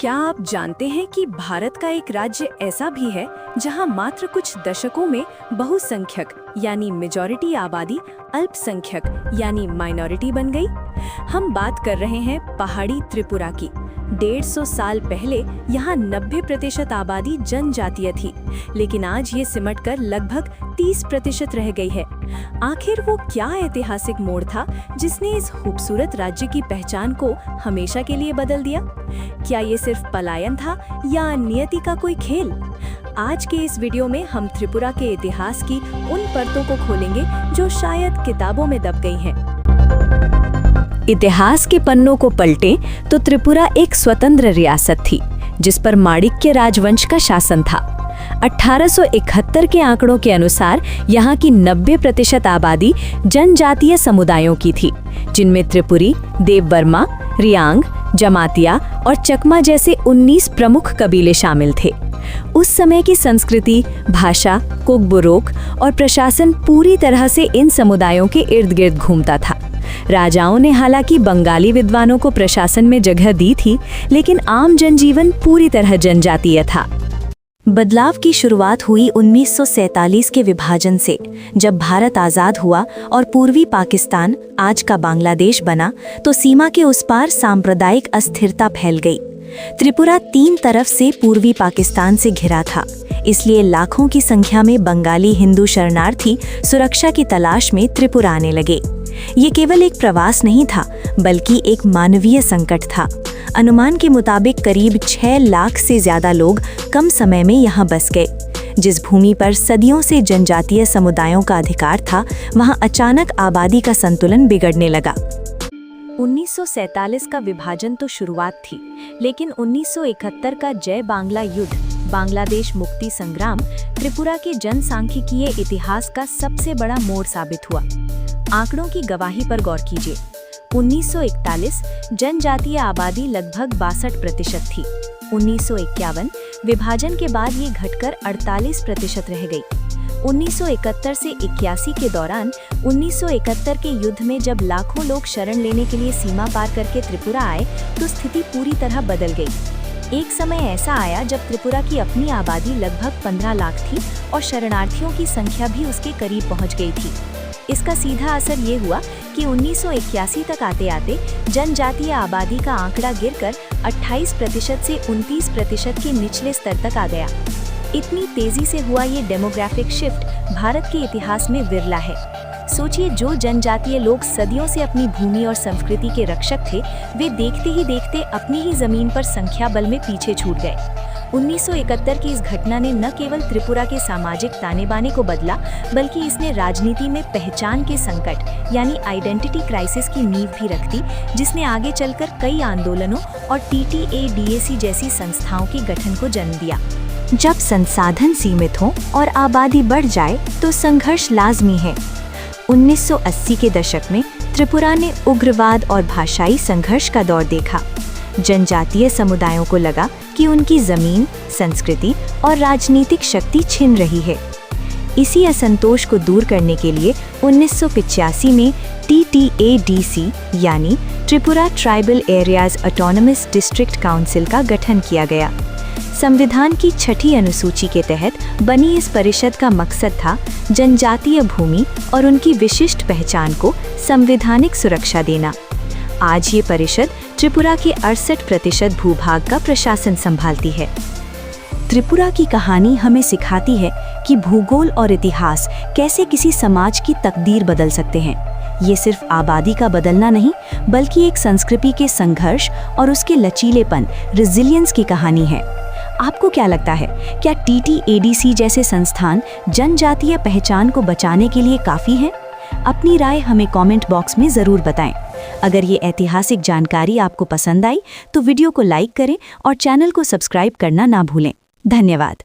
क्या आप जानते हैं कि भारत का एक राज्य ऐसा भी है जहां मात्र कुछ दशकों में बहुसंख्यक यानी मेजॉरिटी आबादी अल्पसंख्यक यानी माइनॉरिटी बन गई? हम बात कर रहे हैं पहाड़ी त्रिपुरा की। 150 साल पहले यहाँ 90% आबादी जनजातीय थी, लेकिन आज ये सिमटकर लगभग 30% रह गई है। आखिर वो क्या ऐतिहासिक मोड़ था जिसने इस खूबसूरत राज्य की पहचान को हमेशा के लिए बदल दिया? क्या ये सिर्फ पलायन था या नियति का कोई खेल? आज के इस वीडियो में हम त्रिपुरा के इतिहास की उन परतों को खोलेंगे जो शायद किताबों में दब गई हैं। इतिहास के पन्नों को पलटें तो त्रिपुरा एक स्वतंत्र रियासत थी जिस पर माणिक्य राजवंश का शासन था। 1871 के आंकड़ों के अनुसार यहाँ की 90% आबादी जनजातीय समुदायों की थी, जिनमें त्रिपुरी, देवबर्मा, रियांग, जमातिया और चकमा जैसे 19 प्रमुख कबीले शामिल थे। उस समय की संस्कृति, भाषा, कोकबोरोक और प्रशासन पूरी तरह से इन समुदायों के इर्द गिर्द घूमता था। राजाओं ने हालांकि बंगाली विद्वानों को प्रशासन में जगह दी थी, लेकिन आम जनजीवन पूरी तरह जनजातीय था। बदलाव की शुरुआत हुई 1947 के विभाजन से, जब भारत आज़ाद हुआ और पूर्वी पाकिस्तान, आज का बांग्लादेश बना, तो सीमा के उस पार सांप्रदायिक अस्थिरता फैल गई। त्रिपुरा 3 तरफ से पूर्वी पाकिस्तान से घिरा था, इसलिए लाखों की संख्या में बंगाली हिंदू शरणार्थी सुरक्षा की तलाश में त्रिपुरा आने लगे। ये केवल एक प्रवास नहीं था, बल्कि एक मानवीय संकट था। अनुमान के मुताबिक करीब 6 लाख से ज्यादा लोग कम समय में यहाँ बस गए। जिस भूमि पर सदियों से जनजातीय समुदायों का अधिकार था, वहाँ अचानक आबादी का संतुलन बिगड़ने लगा। 1947 का विभाजन तो शुरुआत थी, लेकिन 1971 का जय बांग्ला युद्ध, बांग्लादेश मुक्ति संग्राम, त्रिपुरा के जनसांख्यिकीय इतिहास का सबसे बड़ा मोड़ साबित हुआ। आंकड़ों की गवाही पर गौर कीजिए। 1941 जनजातीय आबादी लगभग 62% थी। 1951 विभाजन के बाद ये घटकर 48% रह गई। 1971 से 81 के दौरान 1971 के युद्ध में जब लाखों लोग शरण लेने के लिए सीमा पार करके त्रिपुरा आए, तो स्थिति पूरी तरह बदल गई। एक समय ऐसा आया जब त्रिपुरा की अपनी आबादी लगभग 15 लाख थी और शरणार्थियों की संख्या भी उसके करीब पहुंच गई थी। इसका सीधा असर ये हुआ कि 1981 तक आते आते जनजातीय आबादी का आंकड़ा गिरकर 28% से 29% के निचले स्तर तक आ गया। इतनी तेजी से हुआ ये डेमोग्राफिक शिफ्ट भारत के इतिहास में विरला है। सोचिए, जो जनजातीय लोग सदियों से अपनी भूमि और संस्कृति के रक्षक थे, वे देखते ही देखते अपनी ही जमीन पर संख्या बल में पीछे छूट गए। 1971 की इस घटना ने न केवल त्रिपुरा के सामाजिक ताने बाने को बदला, बल्कि इसने राजनीति में पहचान के संकट यानी आइडेंटिटी क्राइसिस की नींव भी रख दी, जिसने आगे चलकर कई आंदोलनों और TTADAC जैसी संस्थाओं के गठन को जन्म दिया। जब संसाधन सीमित हों और आबादी बढ़ जाए तो संघर्ष लाजमी है। 1980 के दशक में त्रिपुरा ने उग्रवाद और भाषाई संघर्ष का दौर देखा। जनजातीय समुदायों को लगा कि उनकी जमीन, संस्कृति और राजनीतिक शक्ति छिन रही है। इसी असंतोष को दूर करने के लिए 1985 में TTADC यानी Tripura tribal areas autonomous district council का गठन किया गया। संविधान की 6ठी अनुसूची के तहत बनी इस परिषद का मकसद था जनजातीय भूमि और उनकी विशिष्ट पहचान को संवैधानिक सुरक्षा देना। आज ये परिषद त्रिपुरा के 68% भूभाग का प्रशासन संभालती है। त्रिपुरा की कहानी हमें सिखाती है कि भूगोल और इतिहास कैसे किसी समाज की तकदीर बदल सकते हैं। ये सिर्फ आबादी का बदलना नहीं, बल्कि एक संस्कृति के संघर्ष और उसके लचीलेपन, रेजिलियंस की कहानी है। आपको क्या लगता है, क्या TTADC जैसे संस्थान जनजातीय पहचान को बचाने के लिए काफ़ी हैं? अपनी राय हमें कमेंट बॉक्स में ज़रूर बताएं। अगर ये ऐतिहासिक जानकारी आपको पसंद आई तो वीडियो को लाइक करें और चैनल को सब्सक्राइब करना ना भूलें। धन्यवाद।